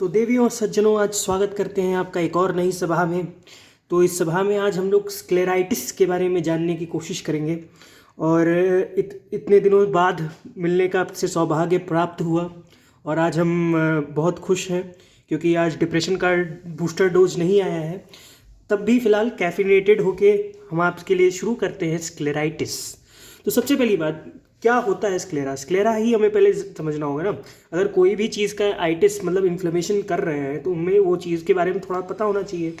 तो देवियों और सज्जनों, आज स्वागत करते हैं आपका एक और नई सभा में। तो इस सभा में आज हम लोग स्क्लेराइटिस के बारे में जानने की कोशिश करेंगे। और इतने दिनों बाद मिलने का आपसे सौभाग्य प्राप्त हुआ और आज हम बहुत खुश हैं क्योंकि आज डिप्रेशन का बूस्टर डोज नहीं आया है। तब भी फ़िलहाल कैफिनेटेड होके हम आपके लिए शुरू करते हैं स्क्लेराइटिस। तो सबसे पहली बात, क्या होता है स्क्लेरा? स्क्लेरा ही हमें पहले समझना होगा ना। अगर कोई भी चीज़ का आइटिस मतलब इन्फ्लेमेशन कर रहे हैं तो हमें वो चीज़ के बारे में थोड़ा पता होना चाहिए।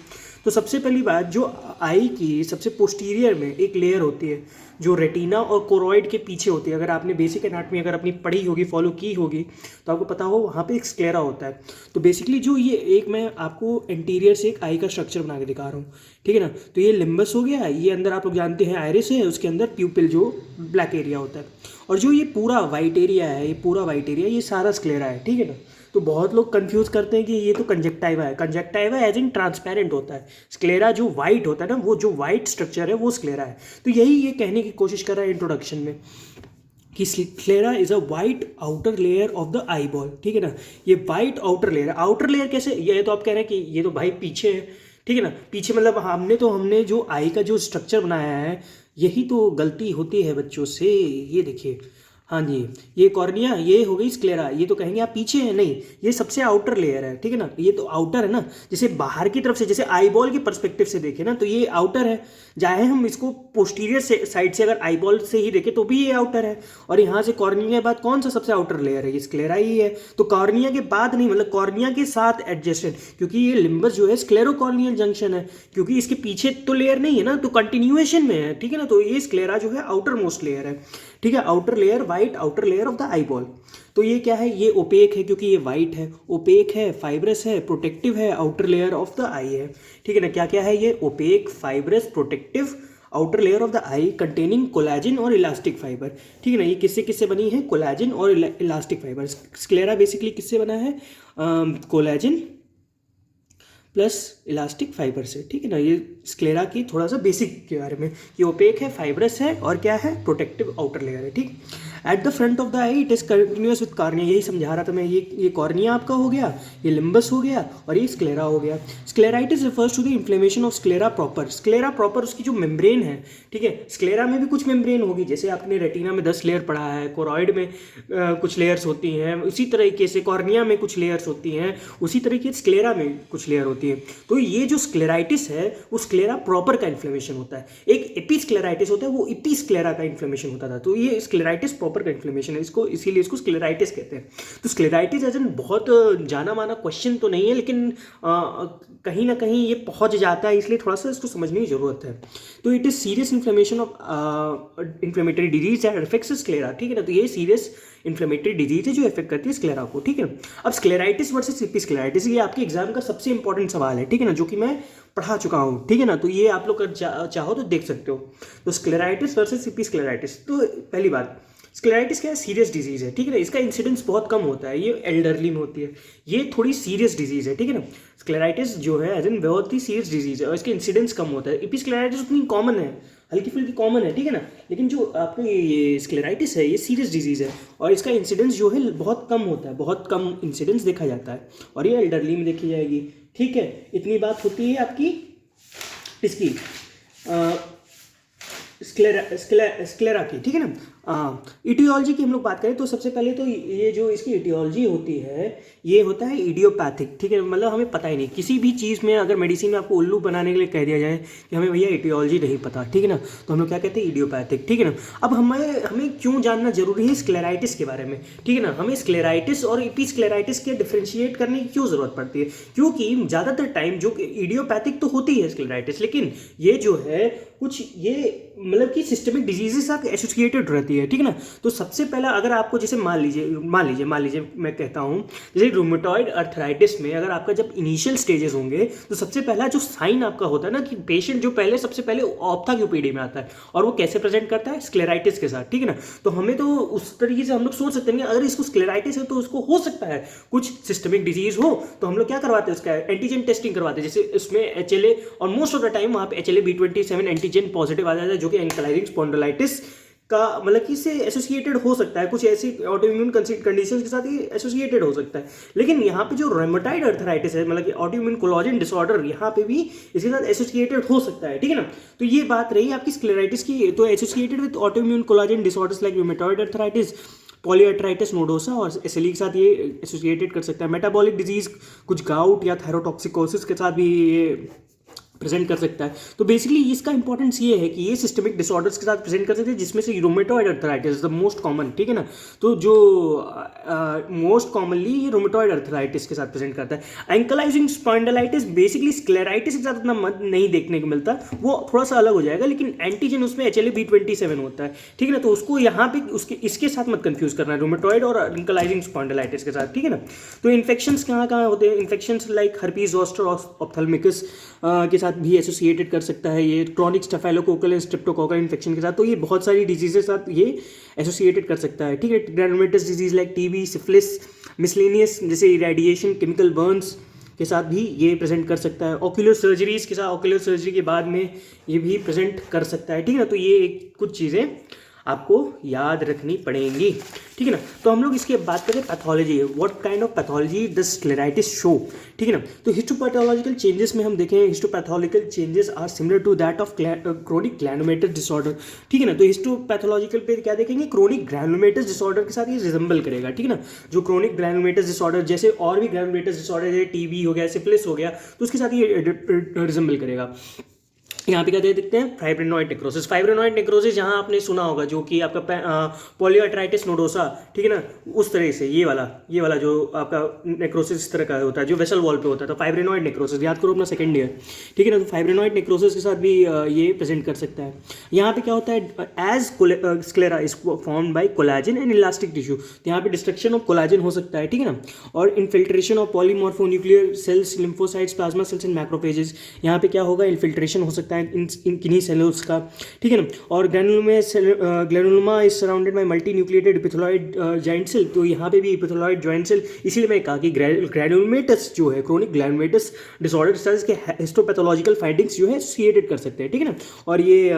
तो सबसे पहली बात, जो आई की सबसे पोस्टीरियर में एक लेयर होती है जो रेटिना और कोरॉइड के पीछे होती है। अगर आपने बेसिक एनाटॉमी अगर अपनी पढ़ी होगी, फॉलो की होगी, तो आपको पता हो वहाँ पे एक स्क्लेरा होता है। तो बेसिकली जो ये एक मैं आपको एंटीरियर से एक आई का स्ट्रक्चर बना के दिखा रहा हूँ, ठीक है ना। तो ये लिम्बस हो गया, ये अंदर आप लोग जानते हैं आयरिस है, उसके अंदर प्यूपिल जो ब्लैक एरिया होता है, और जो ये पूरा वाइट एरिया है, ये पूरा वाइट एरिया, ये सारा स्क्लेरा है, ठीक है ना। तो बहुत लोग कंफ्यूज करते हैं कि ये तो कंजक्टाइवा है। कंजक्टाइवा एज इन ट्रांसपेरेंट होता है। स्क्लेरा जो वाइट होता है ना, वो जो वाइट स्ट्रक्चर है वो स्क्लेरा है। तो यही ये कहने की कोशिश कर रहा है इंट्रोडक्शन में कि sclera is a white outer layer of the eye ball, ठीक है ना। ये वाइट आउटर लेयर है। आउटर लेयर कैसे? ये तो आप कह रहे हैं कि ये तो भाई पीछे है, ठीक है ना। पीछे मतलब हमने जो आई का जो स्ट्रक्चर बनाया है, यही तो गलती होती है बच्चों से। ये देखिए, हाँ जी, ये कॉर्निया, ये हो गई स्क्लेरा। ये तो कहेंगे आप पीछे है, नहीं, ये सबसे आउटर लेयर है, ठीक है ना। ये तो आउटर है ना, जैसे बाहर की तरफ से, जैसे आई बॉल के पर्सपेक्टिव से देखें ना तो ये आउटर है। चाहे हम इसको पोस्टीरियर से साइड से अगर आई बॉल से ही देखें तो भी ये आउटर है। और यहाँ से कॉर्निया के बाद कौन सा सबसे आउटर लेयर है? ये स्क्लेरा ही है। तो कॉर्निया के बाद नहीं, मतलब कॉर्निया के साथ एडजेसेंट, क्योंकि ये लिम्बस जो है स्क्लेरोकॉर्नियल जंक्शन है, क्योंकि इसके पीछे तो लेयर नहीं है ना, तो कंटिन्यूएशन में है, ठीक है ना। तो ये स्क्लेरा जो है आउटर मोस्ट लेयर है, ठीक है। Outer layer, white outer layer of the eye ball. तो ये क्या है? ये ओपेक है क्योंकि ये वाइट है, ओपेक है, फाइब्रस है, प्रोटेक्टिव है, outer layer of the eye है, ठीक है ना। क्या क्या है ये? Opaque, fibrous, protective, outer layer of the eye containing collagen और इलास्टिक फाइबर, ठीक है ना। ये किससे किससे बनी है? कोलेजन और इलास्टिक फाइबर। स्क्लेरा बेसिकली किससे बना है? कोलेजन प्लस इलास्टिक फाइबर से, ठीक है ना। ये स्क्लेरा की थोड़ा सा बेसिक के बारे में, कि ओपेक है, फाइब्रस है, और क्या है? प्रोटेक्टिव आउटर लेयर है, ठीक। At the front of the I it is continuous with cornea. यही समझा रहा था मैं। ये कॉर्निया आपका हो गया, ये लिम्बस हो गया, और ये स्क्लेरा हो गया। Scleritis refers to the inflammation of sclera proper. Sclera proper उसकी जो मेम्ब्रेन है, ठीक है। स्क्लेरा में भी कुछ मेम्ब्रेन होगी, जैसे आपने रेटिना में 10 लेयर पढ़ा है, कोरॉइड में कुछ लेयर्स होती हैं, उसी तरीके से कॉर्निया में कुछ लेयर्स होती हैं, उसी तरीके से स्क्लेरा में कुछ लेयर होती है। तो ये जो स्क्लेराइटिस है वो स्क्लेरा प्रॉपर का इन्फ्लेमेशन होता है। एक एपिस्क्लेराइटिस होता है, वो एपिस्क्लेरा का इन्फ्लेमेशन होता था। तो ये स्क्लेराइटिस प्रॉपर का इन्फ्लेमेशन है, इसको इसीलिए इसको स्क्लेराइटिस कहते हैं। तो स्क्लेराइटिस एज एन बहुत जाना माना क्वेश्चन तो नहीं है, लेकिन कहीं ना कहीं ये पहुंच जाता है, इसलिए थोड़ा सा इसको समझने की जरूरत है। तो it is serious inflammation of inflammatory disease that affects sclera, ठीक है ना। तो ये सीरियस इन्फ्लेमेटरी डिजीज है जो इफेक्ट करती है स्क्लेरा को, ठीक है। अब स्क्लेराइटिस वर्सेस एपिस्क्लेराइटिस, ये आपके एग्जाम का सबसे इंपॉर्टेंट सवाल है, ठीक है ना, जो कि मैं पढ़ा चुका हूँ, ठीक है ना। तो ये आप लोग चाहो तो देख सकते हो। तो स्क्लेराइटिस वर्सेस एपिस्क्लेराइटिस, तो पहली बात, स्क्लेराइटिस क्या है? सीरियस डिजीज है, ठीक है ना। इसका इंसिडेंस बहुत कम होता है, ये एल्डरली में होती है। ये थोड़ी सीरियस डिजीज है, ठीक है ना। स्क्लेराइटिस जो है एज इन बहुत ही सीरियस डिजीज है और इसका इंसिडेंस कम होता है। एपिस्क्लेराइटिस उतनी कॉमन है, हल्की फुल्की कॉमन है, ठीक है ना। लेकिन जो आपका ये स्क्लेराइटिस है, ये सीरियस डिजीज है और इसका इंसिडेंस जो है बहुत कम होता है, बहुत कम इंसिडेंस देखा जाता है, और ये एल्डरली में देखी जाएगी, ठीक है। इतनी बात होती है आपकी इसकी स्क्लेरा की, ठीक है ना। इटियोलॉजी की हम लोग बात करें तो सबसे पहले तो ये जो इसकी इटियोलॉजी होती है, ये होता है इडियोपैथिक, ठीक है। मतलब हमें पता ही नहीं, किसी भी चीज़ में अगर मेडिसिन में आपको उल्लू बनाने के लिए कह दिया जाए कि हमें भैया इटियोलॉजी नहीं पता, ठीक है ना, तो हम लोग क्या कहते हैं? इडियोपैथिक, ठीक है ना। अब हमें क्यों जानना जरूरी है स्क्लेराइटिस के बारे में, ठीक है ना। हमें स्क्लेराइटिस और एपिस्क्लेराइटिस के डिफ्रेंशिएट करने की क्यों जरूरत पड़ती है? क्योंकि ज़्यादातर टाइम जो इडियोपैथिक तो होती है स्क्लेराइटिस, लेकिन ये जो है कुछ ये मतलब कि सिस्टमिक डिजीजेस साथ एसोसिएटेड रहती है, ठीक है ना। तो सबसे पहला, अगर आपको जैसे मान लीजिए मैं कहता हूँ, जैसे रूमेटॉइड अर्थराइटिस में अगर आपका जब इनिशियल स्टेजेस होंगे तो सबसे पहला जो साइन आपका होता है ना, कि पेशेंट जो सबसे पहले ऑप्थाल्मोपेडी में आता है, और वो कैसे प्रेजेंट करता है? स्क्लेराइटिस के साथ, ठीक है ना। तो हमें तो उस तरीके से हम लोग सोच सकते हैं कि अगर इसको स्क्लेराइटिस है तो उसको हो सकता है कुछ सिस्टमिक डिजीज हो, तो हम लोग क्या करवाते हैं? उसका एंटीजन टेस्टिंग करवाते हैं, जैसे उसमें HLA, और मोस्ट ऑफ द टाइम वहाँ पे HLA-B27 एंटीजन पॉजिटिव आ जाता है, जो कि एंकाइलोजिंग स्पॉन्डिलाइटिस का मतलब कि इससे एसोसिएटेड हो सकता है, कुछ ऐसी ऑटो इम्यून कंडीशन के साथ ये एसोसिएटेड हो सकता है। लेकिन यहाँ पे जो रोमेटॉइड अर्थराइटिस है, मतलब कि ऑटो इम्यून कोलाजन डिसऑर्डर, यहाँ पे भी इसके साथ एसोसिएटेड हो सकता है, ठीक है ना। तो ये बात रही आपकी स्क्लेराइटिस की। तो associated with auto immune collagen disorders like rheumatoid arthritis, polyarthritis nodosa और एसएलई के साथ ये एसोसिएटेड कर सकता है। मेटाबॉलिक डिजीज, कुछ गाउट या थायरोटॉक्सिकोसिस के साथ भी ये प्रेजेंट कर सकता है। तो बेसिकली इसका इंपॉर्टेंस ये है कि ये सिस्टमिक डिसऑर्डर्स के साथ प्रेजेंट कर सकते हैं, जिसमें से rheumatoid arthritis the most common, ठीक है ना। तो जो मोस्ट कॉमनली ये रोमेटॉइड अर्थराइटिस के साथ प्रेजेंट करता है। एंकलाइजिंग स्पॉन्डिलाइटिस बेसिकली स्क्लेराइटिस के साथ उतना मत नहीं देखने को मिलता, वो थोड़ा सा अलग हो जाएगा, लेकिन एंटीजन उसमें HLA-B27 होता है, ठीक है ना। तो उसको यहाँ पे उसके इसके साथ मत कंफ्यूज करना है, रोमेटॉइड और एंकलाइजिंग स्पॉन्डिलाइटिस के साथ, ठीक है ना। तो इन्फेक्शंस कहाँ कहाँ होते हैं? इन्फेक्शंस लाइक हर्पीज जोस्टर ऑप्थेल्मिकस के साथ भी एसोसिएटेड कर सकता है ये, क्रॉनिक स्टेफाइलोकोकल स्ट्रेप्टोकोकल इन्फेक्शन के साथ। तो ये बहुत सारी डिजीज के साथ ये एसोसिएटेड कर सकता है, ठीक है। Granulomatous disease like TB, syphilis, miscellaneous जैसे इरेडिएशन, केमिकल बर्न्स के साथ भी ये प्रेजेंट कर सकता है। ऑक्यूलर सर्जरीज के साथ, ऑक्यूलर सर्जरी के बाद में ये भी प्रेजेंट कर सकता है, ठीक है ना। तो ये कुछ चीज़ें आपको याद रखनी पड़ेंगी, ठीक है ना। तो हम लोग इसके बात करें pathology, what kind of pathology the scleritis show, ठीक है ना। तो हिस्टोपैथोलॉजिकल चेंजेस में हम देखें, histopathological changes are similar to that of chronic granulomatous disorder, ठीक है ना। तो हिस्टोपैथोलॉजिकल पे क्या देखेंगे? क्रोनिक ग्रैनुलोमेटस डिसऑर्डर के साथ ये रिजेंबल करेगा, ठीक है ना। जो क्रोनिक ग्रैनुलोमेटस डिसऑर्डर, जैसे और भी ग्रैनुलोमेटस डिसऑर्डर जैसे टीबी हो गया, सिफिलिस हो गया, तो उसके साथ ये रिजेंबल करेगा। यहाँ पे क्या दे देखते हैं? फाइब्रिनॉइड नेक्रोसिस। फाइब्रिनॉइड नेक्रोसिस जहाँ आपने सुना होगा, जो कि आपका पॉलीआर्थराइटिस नोडोसा, ठीक है ना, उस तरह से ये वाला जो आपका नेक्रोसिस इस तरह का होता है, जो वेसल वॉल पे होता है। तो फाइब्रिनॉइड नेक्रोसिस याद करो अपना सेकंड ईयर, ठीक है ना। तो फाइब्रिनॉइड नेक्रोसिस के साथ भी ये प्रेजेंट कर सकता है। यहाँ पे क्या होता है? As sclera is formed by collagen and elastic tissue, तो यहाँ पे डिस्ट्रक्शन ऑफ कोलाजन हो सकता है, ठीक है ना। और infiltration of polymorphonuclear cells, lymphocytes, plasma cells and macrophages, यहाँ पे क्या होगा? इन्फिल्ट्रेशन हो सकता है इन किन्हीं सेल्स का, ठीक है ना। और granuloma is surrounded by multinucleated epithelioid giant cell, तो यहाँ पे भी एपिथेलॉइड जॉइंट सेल, इसीलिए मैं कहा कि ग्रैनुलोमेटस जो है, क्रोनिक ग्रैनुलोमेटस डिसऑर्डर के हिस्टोपैथोलॉजिकल फाइंडिंग्स जो है एसोसिएटेड कर सकते हैं, ठीक है ना। और ये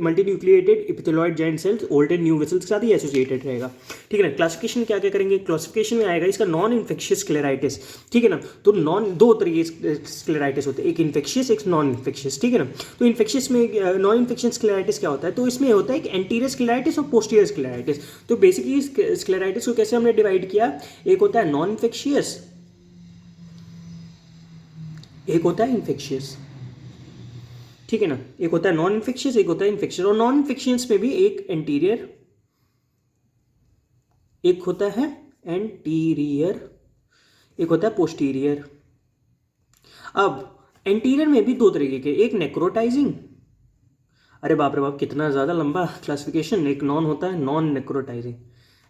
multinucleated epithelioid giant cells old and new vessels के साथ ही एसोसिएटेड रहेगा, ठीक है ना। क्लासिफिकेशन क्या क्या करेंगे? क्लासिफिकेशन में आएगा इसका नॉन इन्फेक्शियस स्क्लेराइटिस, ठीक है ना। तो दो तरीके स्क्लेराइटिस होते हैं, एक इन्फेक्शियस, एक नॉन इन्फेक्शियस, ठीक है ना। तो इन्फेक्शियस में नॉन इन्फेक्शियस स्क्लेराइटिस क्या होता है? तो इसमें होता है एक एंटीरियर स्क्लेराइटिस और पोस्टीरियर स्क्लेराइटिस। तो बेसिकली स्क्लेराइटिस को कैसे हमने डिवाइड किया? एक होता है नॉन इन्फेक्शियस, एक होता है इन्फेक्शियस, ठीक है ना। एक होता है नॉन इन्फेक्शियस, एक होता है इन्फेक्शियस। और नॉन इन्फेक्शियस में भी एक एंटीरियर, एक होता है एंटीरियर, एक होता है पोस्टीरियर। अब एंटीरियर में भी दो तरीके के, एक नेक्रोटाइजिंग, अरे बाप रे बाप कितना ज़्यादा लंबा क्लासिफिकेशन। एक नॉन होता है नॉन नेक्रोटाइजिंग।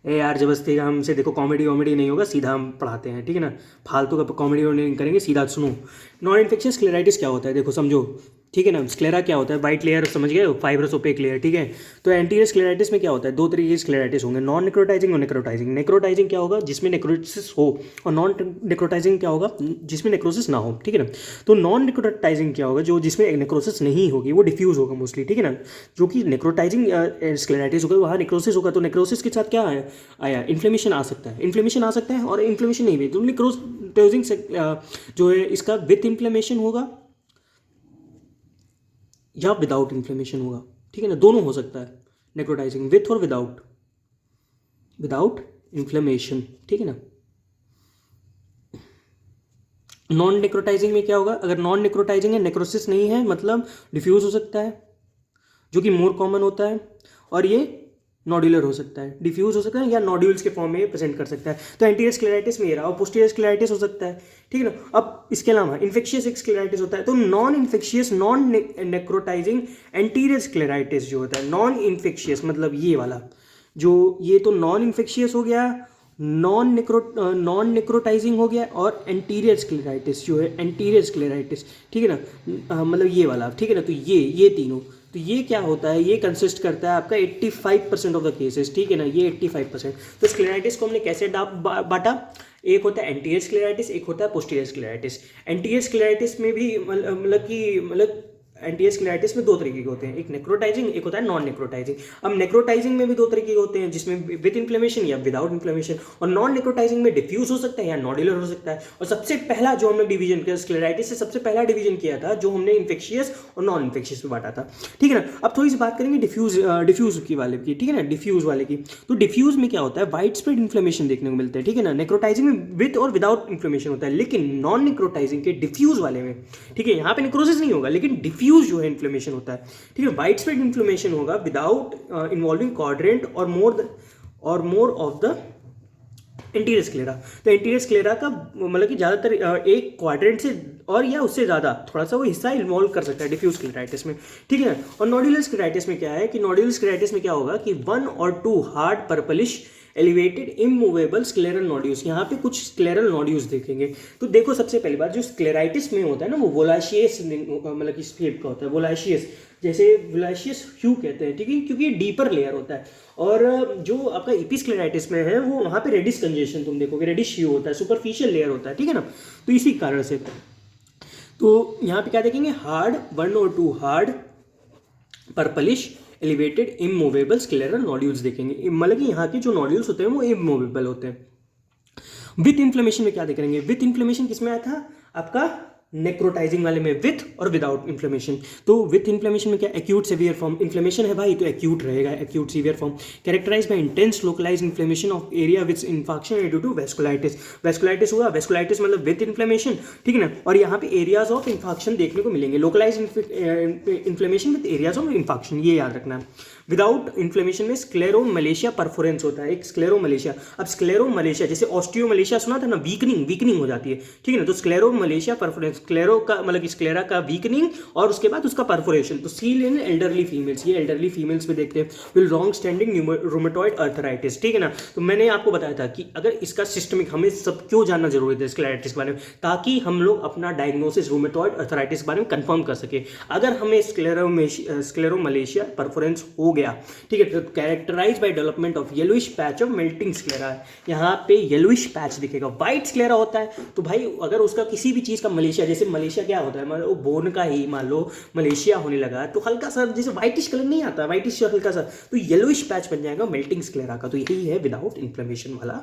ए यार जबरदस्ती हमसे देखो, कॉमेडी वॉमेडी नहीं होगा, सीधा हम पढ़ाते हैं, ठीक है ना। फालतू का कॉमेडी नहीं करेंगे, सीधा सुनो। नॉन इन्फेक्शियस स्क्लेराइटिस क्या होता है? देखो समझो, ठीक है ना। स्क्लेरा क्या होता है? वाइट लेयर, समझ गए, फाइब्रस ओपेक लेयर, ठीक है। तो एंटीरियर स्क्लेराइटिस में क्या होता है? दो तरीके के स्क्लेराइटिस होंगे, नॉन नेक्रोटाइजिंग और नेक्रोटाइजिंग। नेक्रोटाइजिंग क्या होगा? जिसमें नेक्रोसिस हो, और नॉन नेक्रोटाइजिंग क्या होगा? जिसमें नेक्रोसिस ना हो, ठीक है ना। तो नॉन नेक्रोटाइजिंग क्या होगा? जो जिसमें नेक्रोसिस नहीं होगी, वो डिफ्यूज होगा मोस्टली, ठीक है ना। जो कि नेक्रोटाइजिंग स्क्लेराइटिस होगा, वहाँ नेक्रोसिस होगा, तो नेक्रोसिस के साथ क्या आया? इन्फ्लेमेशन आ सकता है, इन्फ्लेमेशन आ सकता है। और इन्फ्लेमेशन नहीं भी, तो नेक्रोटाइजिंग जो है इसका विथ इन्फ्लेमेशन होगा या विदाउट इन्फ्लेमेशन होगा, ठीक है ना। दोनों हो सकता है, नेक्रोटाइजिंग विथ और विदाउट इन्फ्लेमेशन, ठीक है ना। नॉन नेक्रोटाइजिंग में क्या होगा? अगर नॉन नेक्रोटाइजिंग है, नेक्रोसिस नहीं है, मतलब डिफ्यूज हो सकता है, जो कि मोर कॉमन होता है। और ये नोडुलर हो सकता है, डिफ्यूज हो सकता है, या नोड्यूल्स के फॉर्म में प्रेजेंट कर सकता है। तो एंटीरियर स्क्लेराइटिस में ये रहा, और पोस्टीरियर स्क्लेराइटिस हो सकता है, ठीक है ना। अब इसके अलावा इन्फेक्शियस एक स्क्लेराइटिस होता है। तो non infectious, non necrotizing anterior scleritis जो होता है, नॉन इन्फेक्शियस मतलब ये वाला, जो ये तो नॉन इन्फेक्शियस हो गया, नॉन नेक्रोटाइजिंग हो गया, और एंटीरियर स्क्लेराइटिस जो है एंटीरियर स्क्लेराइटिस, ठीक है ना, मतलब ये वाला, ठीक है ना। तो ये तीनों, तो ये क्या होता है? ये कंसिस्ट करता है आपका 85% ऑफ द केसेस, ठीक है ना, ये 85%। तो स्क्लेराइटिस को हमने कैसे बांटा? एक होता है एंटीरियर स्क्लेराइटिस, एक होता है पोस्टीरियर स्क्लेराइटिस। एंटीरियर स्क्लेराइटिस में भी मतलब एंटीस्क्लेराइटिस में दो तरीके के होते हैं, एक नेक्रोटाइजिंग, एक होता है नॉन नेक्रोटाइजिंग। अब नेक्रोटाइजिंग में भी दो तरीके के होते हैं, जिसमें विद इन्फ्लेमेशन या विदाउट इन्फ्लेमेशन, और नॉन नेक्रोटाइजिंग में डिफ्यूज हो सकता है या नॉड्यूलर हो सकता है। और सबसे पहला जो हमने डिवीजन किया स्क्लेराइटिस से, सबसे पहला डिवीजन किया था जो हमने इन्फेक्शियस और नॉन इन्फेक्शियस में बांटा था, ठीक है ना। अब थोड़ी सी बात करेंगे डिफ्यूज की वाले की, ठीक है ना, डिफ्यूज वाले की। तो डिफ्यूज में क्या होता है, वाइड स्प्रेड इन्फ्लेमेशन देखने को मिलता है, ठीक है ना। नेक्रोटाइजिंग में विद और विदाउट इन्फ्लेमेशन होता है, लेकिन नॉन नेक्रोटाइजिंग के डिफ्यूज वाले में, ठीक है, यहाँ पे नेक्रोसिस नहीं होगा लेकिन डिफ्यूज जो है इन्फ्लेमेशन होता है, ठीक है। वाइड स्प्रेड इन्फ्लेमेशन होगा विदाउट इन्वॉल्विंग क्वाड्रेंट और more of the anterior sclera. तो एंटीरियर स्क्लेरा का मतलब कि ज़्यादातर एक क्वाड्रेंट से और या उससे ज़्यादा थोड़ा सा वो हिस्सा इन्वॉल्व कर सकता है डिफ्यूज स्क्लेराइटिस में, ठीक है। और नोडुलर स्क्लेराइटिस में क्या है कि नोडुलर स्क्लेराइटिस में क्या होगा कि 1 और 2 hard purplish elevated immovable scleral nodules, यहाँ पे कुछ स्क्लेरल नोड्यूल्स देखेंगे। तो देखो सबसे पहली बात, जो स्क्लेराइटिस में होता है ना वो वोलाशियस मतलब कि शेप का होता है, वोलाशियस, जैसे वोलाशियस ह्यू कहते हैं, ठीक है, क्योंकि ये डीपर लेयर होता है। और जो आपका इपिस्क्लेराइटिस में है वो वहाँ पे रेडिश कंजेशन तुम देखोगे, रेडिश ह्यू होता है, सुपरफिशियल लेयर होता है, ठीक है ना। तो इसी कारण से तो यहाँ पे क्या देखेंगे, हार्ड 1 और 2 hard purplish elevated immovable scleral nodules देखेंगे, मतलब कि यहाँ के जो नोड्यूल्स होते हैं वो इमूवेबल होते हैं। विथ इन्फ्लेमेशन में क्या देखेंगे, विथ इन्फ्लेमेशन किसमें आया था आपका नेक्रोटाइजिंग वाले में, विथ और विदाउट इन्फ्लेमेशन। तो विथ इन्फ्लेमेशन में क्या, एक्यूट सीवियर फॉर्म, इन्फ्लेमेशन है भाई तो एक्यूट रहेगा, acute severe form, characterize by intense localize inflammation of area with infection due to vasculitis. Vasculitis हुआ, वेस्कुलाइटिस मतलब विथ इन्फ्लेमेशन, ठीक है ना। और यहाँ पे एरियाज ऑफ इन्फेक्शन देखने को मिलेंगे, localise inflammation with areas of infection, ये याद रखना है। विदाउट इन्फ्लेमेशन में स्क्लेरोमलेशिया परफोरेंस होता है, एक स्क्लेरोमलेशिया। अब स्क्लेरोमलेशिया जैसे ऑस्टियोमलेशिया सुना था ना, वीकनिंग हो जाती है, ठीक है ना। तो स्क्लेरोमलेशिया परफोरेंस, स्क्लेरो का मतलब कि स्क्लेरा का वीकनिंग और उसके बाद उसका परफोरेशन। तो सील इन एल्डरली फीमेल्स, ये एल्डरली फीमेल्स में देखते हैं। Will long standing rheumatoid arthritis, ठीक है ना। तो मैंने आपको बताया था कि अगर इसका सिस्टमिक, हमें सब क्यों जानना जरूरी है स्क्लेराइटिस के बारे में, ताकि हम लोग अपना डायग्नोसिस रूमेटॉइड अर्थराइटिस के बारे में कंफर्म कर सके। अगर हमें स्क्लेरोमलेशिया परफोरेंस हो गया, ठीक है, तो characterize by development of yellowish patch of melting sclera, यहाँ पे येलोइश पैच दिखेगा। व्हाइट स्क्लेरा होता है तो भाई अगर उसका किसी भी चीज़ का मलेशिया, जैसे मलेशिया क्या होता है, मान लो बोन का ही मान लो मलेशिया होने लगा तो हल्का सा जैसे व्हाइटिश कलर नहीं आता, व्हाइटिश हल्का सा, तो येलोइश पैच बन जाएगा मेल्टिंग स्क्लेरा का। तो यही है विदाउट इन्फ्लेमेशन वाला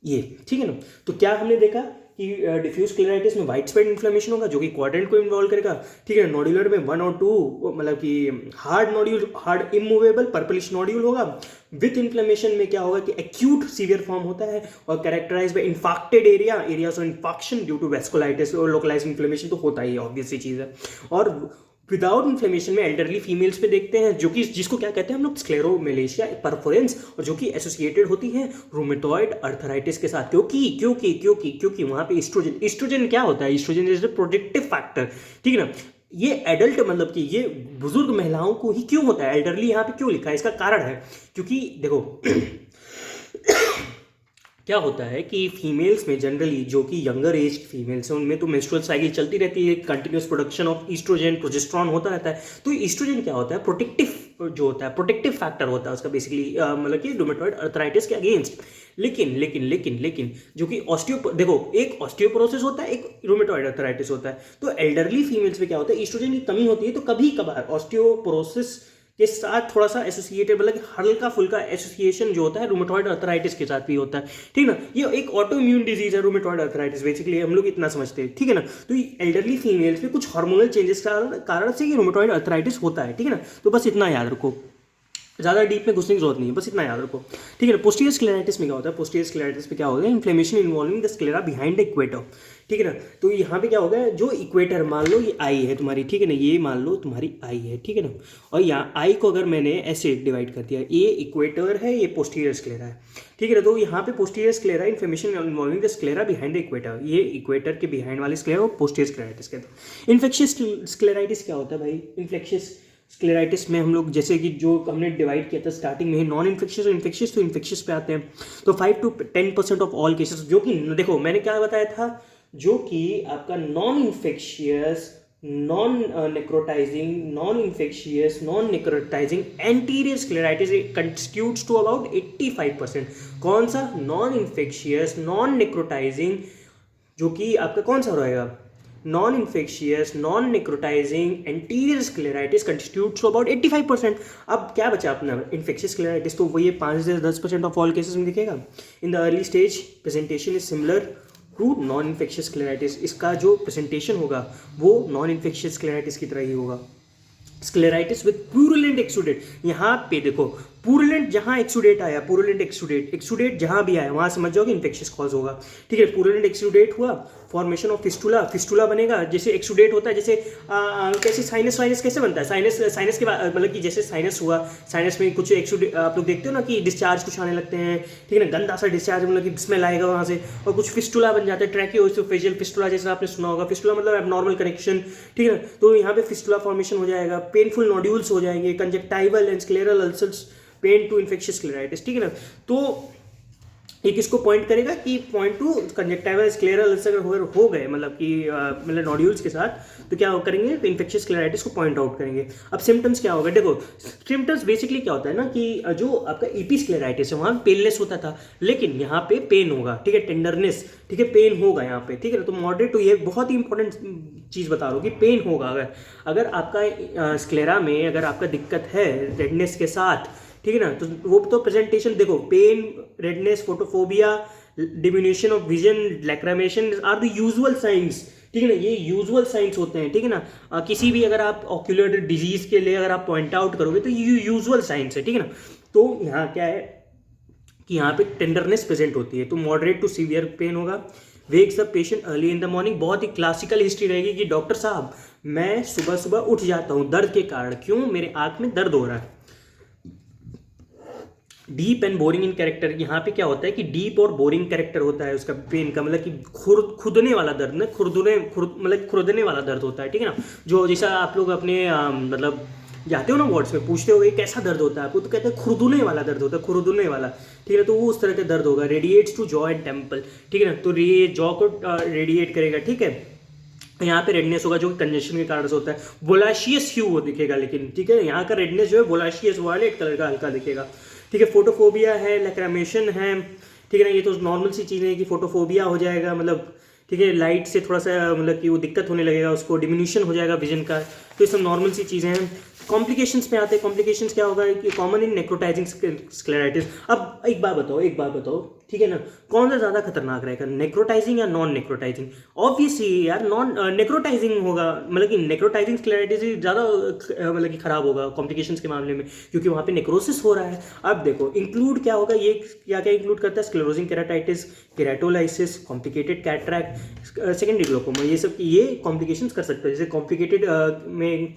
ये, ठीक है ना। तो क्या हमने देखा कि डिफ्यूज स्क्लेराइटिस में वाइड स्प्रेड इन्फ्लेमेशन होगा जो कि क्वाड्रेंट को इन्वॉल्व करेगा, ठीक है। नोडुलर में 1 और 2 मतलब कि hard nodule, hard immovable purplish nodule होगा। विथ इन्फ्लेमेशन में क्या होगा कि एक्यूट सीवियर फॉर्म होता है और characterize by infected areas of infection due to vasculitis और लोकलाइज्ड इन्फ्लेमेशन, तो होता ही है, ऑब्वियस सी चीज़ है। और विदाउट इन्फ्लेमेशन में एल्डरली फीमेल्स पे देखते हैं, जो कि जिसको क्या कहते हैं हम लोग, स्क्लेरोमलेशिया परफोरेंस, और जो कि एसोसिएटेड होती है रूमेटॉइड अर्थराइटिस के साथ। क्योंकि वहां पे ईस्ट्रोजन क्या होता है, oestrogen is a protective factor, ठीक है ना। ये एडल्ट मतलब कि ये बुजुर्ग महिलाओं को ही क्यों होता है, एल्डरली यहाँ पे क्यों लिखा है, इसका कारण है क्योंकि देखो क्या होता है कि फीमेल्स में जनरली जो कि यंगर एज की फीमेल्स हैं उनमें तो मेंस्ट्रुअल साइकिल चलती रहती है, continuous production of oestrogen progesterone होता रहता है। तो ईस्ट्रोजन क्या होता है, प्रोटेक्टिव जो होता है, प्रोटेक्टिव फैक्टर होता है उसका बेसिकली, मतलब कि रूमेटॉइड अर्थराइटिस के अगेंस्ट। लेकिन जो कि देखो एक ऑस्टियोपोरोसिस होता है, एक रूमेटॉइड अर्थराइटिस होता है। तो एल्डरली फीमेल्स में क्या होता है, ईस्ट्रोजन की कमी होती है, तो कभी कभार ऑस्टियोपोरोसिस के साथ थोड़ा सा एसोसिएटेड, मतलब हल्का फुल्का एसोसिएशन जो होता है रूमेटॉइड अर्थराइटिस के साथ भी होता है, ठीक ना। ये एक ऑटो इम्यून डिजीज है रूमेटॉइड अर्थराइटिस, बेसिकली हम लोग इतना समझते हैं, ठीक है ना। तो एल्डरली फीमेल्स में कुछ हार्मोनल चेंजेस के कारण से ये रूमेटॉइड अर्थराइटिस होता है, ठीक है ना। तो बस इतना याद रखो, ज़्यादा डीप में घुसने की जरूरत नहीं है, बस इतना याद रखो, ठीक है ना। पोस्टीरियर स्क्लेराइटिस में क्या होता है, पोस्टीरियर स्क्लेराइटिस में क्या होता है, inflammation involving the sclera behind the equator, ठीक है ना। तो यहाँ पे क्या होगा, जो इक्वेटर मान लो ये आई है तुम्हारी, ठीक है ना, ये मान लो तुम्हारी आई है, ठीक है ना। और यहाँ आई को अगर मैंने ऐसे डिवाइड कर दिया, ये इक्वेटर है, ये पोस्टीरियर स्क्लेरा है, ठीक है ना। तो यहाँ पे posterior sclera inflammation involving the sclera behind the equator, ये इक्वेटर के बिहाइंड वाले स्क्लेरा को पोस्टीरियर स्क्लेराइटिस कहते हैं। इन्फेक्शियस स्क्लेराइटिस क्या होता है भाई, इन्फेक्शियस स्क्लेराइटिस में हम लोग जैसे कि जो हमने डिवाइड किया था स्टार्टिंग में, नॉन इन्फेक्शियस और इन्फेक्शियस, तो इन्फेक्शियस पे आते हैं। तो 5 to 10% ऑफ ऑल केसेस, जो कि देखो मैंने क्या बताया था, जो कि आपका non infectious, non necrotizing, non infectious, non necrotizing anterior scleritis constitutes to about 85%। कौन सा, नॉन इन्फेक्शियस, नॉन नेक्रोटाइजिंग, जो कि आपका कौन सा रहेगा, non infectious non necrotizing anterior scleritis constitutes about 85%। अब क्या बचा अपना इन्फेक्शियस स्क्लेराइटिस, तो वही 5 से 10% ऑफ ऑल केसेस में दिखेगा। In the early stage presentation is similar to non infectious scleritis, इसका जो प्रेजेंटेशन होगा वो नॉन इन्फेक्शियस स्क्लेराइटिस की तरह ही होगा। स्क्लेराइटिस विद प्यूरुलेंट एक्सुडेट, यहाँ पे देखो प्यूरुलेंट जहाँ एक्सुडेट आया, प्यूरुलेंट एक्सुडेट जहाँ भी आया वहाँ समझ जाओ कि इन्फेक्शियस कॉज होगा। ठीक है, प्यूरुलेंट एक्सुडेट हुआ, फॉर्मेशन ऑफ फिस्टुला बनेगा। जैसे एक्सुडेट होता है, जैसे कैसे साइनस कैसे बनता है, साइनस के बाद मतलब कि जैसे साइनस हुआ, साइनस में कुछ एक्सुडेट आप लोग देखते हो ना कि डिस्चार्ज कुछ आने लगते हैं, ठीक है ना, गंदा सा डिस्चार्ज, मतलब कि स्मेल आएगा वहाँ से, और कुछ फिस्टुला बन जाता है, ट्रैकियोफेजियल फिस्टुला जैसे आपने सुना होगा। फिस्टुला मतलब एबनॉर्मल कनेक्शन, ठीक है ना, तो यहाँ पे फिस्टुला फॉर्मेशन हो जाएगा, पेनफुल नोड्यूल्स हो जाएंगे, conjunctival and scleral ulcers pain to infectious scleritis, ठीक है ना। तो एक इसको पॉइंट करेगा कि point to conjunctival scleral ulcer हो गए, मतलब कि मतलब नोड्यूल्स के साथ, तो क्या करेंगे, तो इन्फेक्शियस स्क्लेराइटिस को पॉइंट आउट करेंगे। अब सिम्टम्स क्या होगा, देखो सिम्टम्स बेसिकली क्या होता है ना कि जो आपका ईपी स्क्लेराइटिस है वहाँ पेनलेस होता था, लेकिन यहाँ पे पेन होगा, ठीक है, टेंडरनेस, ठीक है, पेन होगा यहाँ पे, ठीक है ना। तो मॉडरेट टू, ये बहुत ही इंपॉर्टेंट चीज़ बता रहा हूँ कि पेन होगा। अगर आपका स्क्लेरा में अगर आपका दिक्कत है रेडनेस के साथ, ठीक है ना, तो वो तो प्रेजेंटेशन देखो, pain, redness, photophobia, diminution of vision, lacrimation are the usual signs, ठीक है ना, ये यूजुअल साइंस होते हैं, ठीक है ना। किसी भी अगर आप ऑक्यूलर डिजीज के लिए अगर आप पॉइंट आउट करोगे तो ये यूजुअल साइंस है, ठीक है ना। तो यहाँ क्या है कि यहाँ पे टेंडरनेस प्रेजेंट होती है, तो मॉडरेट टू सीवियर पेन होगा। Wakes the patient early in the morning, बहुत ही क्लासिकल हिस्ट्री रहेगी कि डॉक्टर साहब मैं सुबह सुबह उठ जाता हूँ दर्द के कारण, क्यों, मेरे आँख में दर्द हो रहा है। Deep and boring in character, यहाँ पे क्या होता है कि डीप और बोरिंग कैरेक्टर होता है उसका पेन का, मतलब कि खुदने वाला दर्द ना, मतलब खुरदने वाला दर्द होता है, ठीक है ना। जो जैसा आप लोग अपने मतलब जाते हो ना वार्ड्स में, पूछते हो कैसा दर्द होता है आपको, तो कहते हैं खुरदुने वाला दर्द होता है, खुरदुने वाला, ठीक है, तो वो उस तरह का दर्द होगा। Radiates to jaw and temple, ठीक है ना, तो ये जॉ को रेडिएट करेगा, ठीक है। यहाँ पे रेडनेस होगा जो कि कंजेशन के कारण से होता है। वोलाशियस ह्यू वो दिखेगा, लेकिन ठीक है, यहाँ का रेडनेस जो है वोलाशियस वायलेट कलर का हल्का दिखेगा, ठीक है। फोटोफोबिया है, लैक्रामेशन है, ठीक है ना, ये तो नॉर्मल सी चीज़ें हैं कि फोटोफोबिया हो जाएगा, मतलब ठीक है, लाइट से थोड़ा सा मतलब कि वो दिक्कत होने लगेगा उसको, डिमिन्यूशन हो जाएगा विजन का, तो ये सब नॉर्मल सी चीज़ें हैं। कॉम्प्लिकेशंस पे आते हैं, कॉम्प्लिकेशंस क्या होगा कि कॉमन इन नेक्रोटाइजिंग स्क्लेराइटिस। अब एक बात बताओ, ठीक है ना, कौन सा ज़्यादा खतरनाक रहेगा, नेक्रोटाइजिंग या नॉन नेक्रोटाइजिंग? ऑब्वियसली यार नॉन नेक्रोटाइजिंग होगा, मतलब कि नेक्रोटाइजिंग स्क्लेराइटिस ही ज़्यादा मतलब कि खराब होगा कॉम्प्लिकेशंस के मामले में, क्योंकि वहाँ पे नेक्रोसिस हो रहा है। अब देखो इंक्लूड क्या होगा, ये क्या क्या इंक्लूड करता है, sclerosing keratitis, keratolysis, complicated cataract, secondary glaucoma, ये सब ये कॉम्प्लिकेशंस कर सकते हैं। जैसे कॉम्प्लिकेटेड में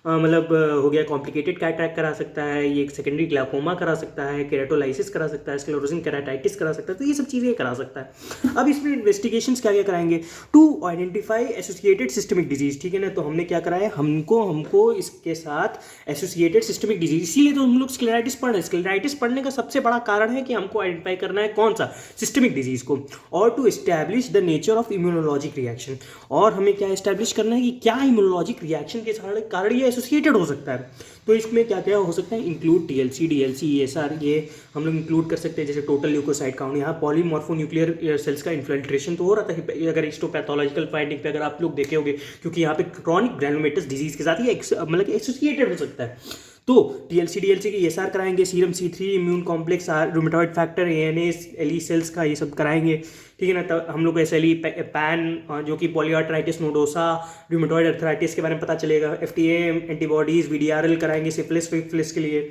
मतलब हो गया, कॉम्प्लिकेटेड कैटरैक्ट करा सकता है, ये सेकेंडरी ग्लाकोमा करा सकता है, केराटोलाइसिस करा सकता है, स्क्लेरोजिंग केराटाइटिस करा सकता है, तो ये सब चीज़ें करा सकता है। अब इसमें इन्वेस्टिगेशंस क्या क्या कराएंगे, to identify associated systemic disease, ठीक है ना। तो हमने क्या कराया, हमको इसके साथ एसोसिएटेड सिस्टमिक डिजीज, इसीलिए तो हम लोग स्क्लेराइटिस पढ़ रहे हैं। स्क्लेराइटिस पढ़ने का सबसे बड़ा कारण है कि हमको आइडेंटिफाई करना है कौन सा, सिस्टमिक डिजीज को, और to establish the nature of immunologic reaction, और हमें क्या एस्टैब्लिश करना है कि क्या इम्यूनोलॉजिक रिएक्शन के कारण ये एसोसिएटेड हो सकता है। तो इसमें क्या क्या हो सकता है, इंक्लूड टीएलसी, डीएलसी, ईएसआर, ये हम लोग इंक्लूड कर सकते हैं। जैसे टोटल ल्यूकोसाइट काउंट, यहाँ पॉलीमॉर्फोन्यूक्लियर सेल्स का इन्फिल्ट्रेशन तो हो रहा था, अगर हिस्टोपैथोलॉजिकल फाइंडिंग पे अगर आप लोग देखे होंगे, क्योंकि यहाँ पे क्रॉनिक ग्रैनुलोमेटस डिजीज के साथ ये मतलब एसोसिएटेड हो सकता है। तो टीएलसी डीएलसी की ईएसआर कराएंगे, serum C3, immune complex, rheumatoid factor, ANS, L E cells का ये सब कराएंगे, ठीक है ना। तब हम लोग को एसएलई पैन जो कि पॉलीआर्थराइटिस नोडोसा, रूमेटॉइड अर्थराइटिस के बारे में पता चलेगा, एफटीए एंटीबॉडीज, वीडीआरएल कराएंगे सिफिलिस के लिए,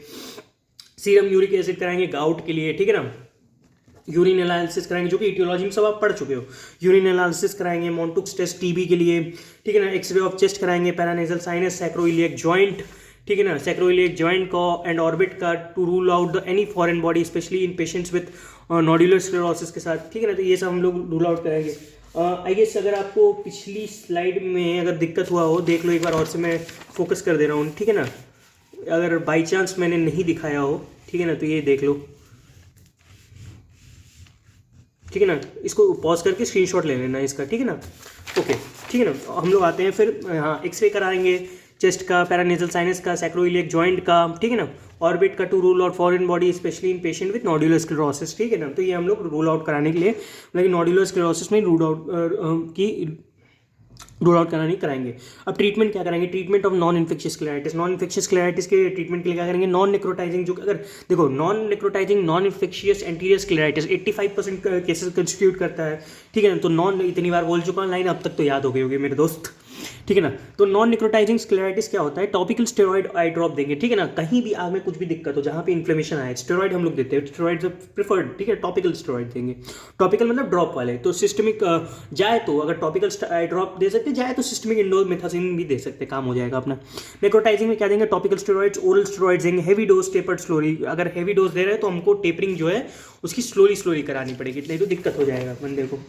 सीरम यूरिक एसिड कराएंगे गाउट के लिए, ठीक है ना। यूरिन एनालिसिस कराएंगे, जो कि इटियोलॉजी में सब आप पढ़ चुके हो। यूरिन एनालिसिस कराएंगे, मॉन्टुक्स टेस्ट टीबी के लिए, ठीक है ना। एक्सरे ऑफ चेस्ट कराएंगे, पैरानेजल साइनस, सैक्रोइलियक जॉइंट, ठीक है ना, सैक्रोइलियक जॉइंट का एंड ऑर्बिट का, to rule out the any foreign body, specially in patients with nodular sclerosis के साथ, ठीक है ना। तो ये सब हम लोग रूल आउट कराएंगे। आई गेस अगर आपको पिछली स्लाइड में अगर दिक्कत हुआ हो, देख लो एक बार और से, मैं फोकस कर दे रहा हूँ, ठीक है ना। अगर बाई चांस मैंने नहीं दिखाया हो, ठीक है ना, तो ये देख लो, ठीक है ना। इसको पॉज करके स्क्रीनशॉट ले लेना इसका, ठीक है ना। ओके, ठीक है ना। हम लोग आते हैं फिर, हाँ, एक्सरे कराएंगे चेस्ट का, पैरानेजल साइनस का, सैक्रोइलियक जॉइंट का, ठीक है ना, ऑर्बिट का, to rule out foreign body specially in patient with nodular sclerosis, ठीक है ना। तो ये हम लोग रूल आउट कराने के लिए, लेकिन नोडुलर स्क्लेरोसिस में रूल आउट की रोल आउट करानी कराएंगे। अब ट्रीटमेंट क्या कराएंगे, treatment of non infectious scleritis. Non infectious scleritis के ट्रीटमेंट के लिए क्या करेंगे, नॉन नेक्रोटाइजिंग, जो अगर देखो non necrotizing non infectious anterior scleritis 85% cases constitute करता है, ठीक है ना। तो नॉन, इतनी बार बोल चुका हूँ लाइन, अब तक तो याद हो गई होगी मेरे दोस्त, ठीक है ना। तो नॉन निक्रोटाइजिंग स्क्लेराइटिस क्या होता है, टॉपिकल स्टेरॉइड आई ड्रॉप देंगे, ठीक है ना। कहीं भी आग में कुछ भी दिक्कत हो, जहाँ पे इन्फ्लेमेशन आए, स्टेरॉइड हम लोग देते हैं, स्टेरॉइड प्रिफर्ड, ठीक है। टॉपिकल स्टेरॉइड देंगे, टॉपिकल मतलब ड्रॉप वाले। तो सिस्टमिक जाए तो अगर टॉपिकल आई ड्रॉप दे सकते, जाए तो सिस्टमिक इंडोमेथासिन भी दे सकते, काम हो जाएगा अपना। नेक्रोटाइजिंग में क्या देंगे, टॉपिकल स्टेरॉइड्स, ओरल स्टेरॉइड्स देंगे, हैवी डोज टेपर्ड स्लोली। अगर हैवी डोज दे रहे हैं तो हमको टेपरिंग जो है उसकी स्लोली स्लोली करानी पड़ेगी, नहीं तो दिक्कत हो जाएगा बंदे को।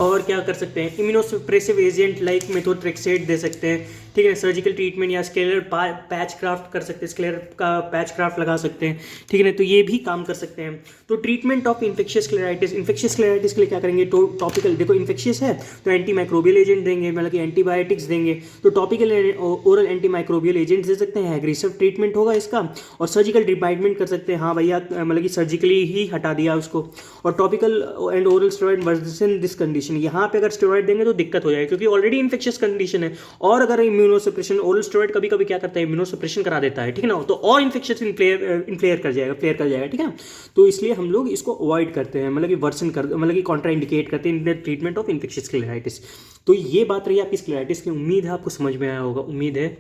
और क्या कर सकते हैं, इम्यूनोसप्रेसिव एजेंट लाइक मेथोट्रेक्सेट दे सकते हैं, ठीक है। सर्जिकल ट्रीटमेंट या स्केलर पैच क्राफ्ट कर सकते हैं, स्केलर का पैच क्राफ्ट लगा सकते हैं, ठीक है ना। तो ये भी काम कर सकते हैं। तो treatment of infectious क्लेराइटिस, infectious scleritis के लिए क्या करेंगे, तो टॉपिकल, देखो इन्फेक्शियस है तो एंटी माइक्रोबियल एजेंट देंगे, मतलब कि एंटीबायोटिक्स देंगे। तो topical oral anti microbial agent दे सकते हैं, एग्रेसिव ट्रीटमेंट होगा इसका। और सर्जिकल डिबाइटमेंट कर सकते हैं, हाँ भैया मतलब कि सर्जिकली ही हटा दिया उसको। और topical and oral steroid worsen this condition, यहाँ पे अगर स्टेरॉइड देंगे तो दिक्कत हो जाएगी, क्योंकि ऑलरेडी इन्फेक्शियस कंडीशन है। और अगर इम्यूनोसप्रेशन, ओरल स्टेरॉइड कभी कभी क्या करता है, इम्यूनोसप्रेशन करा देता है, ठीक है ना। तो और इन्फेक्शियस फ्लेयर कर जाएगा, ठीक है। तो इसलिए हम लोग इसको अवॉइड करते हैं, मतलब कि वर्सन कर, मतलब कि कॉन्ट्राइंडिकेट करते हैं in the treatment of infectious scleritis. तो ये बात रही आपकी क्लेराइटिस की, उम्मीद है आपको समझ में आया होगा, उम्मीद है।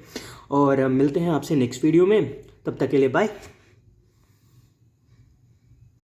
और मिलते हैं आपसे नेक्स्ट वीडियो में, तब तक के लिए बाय।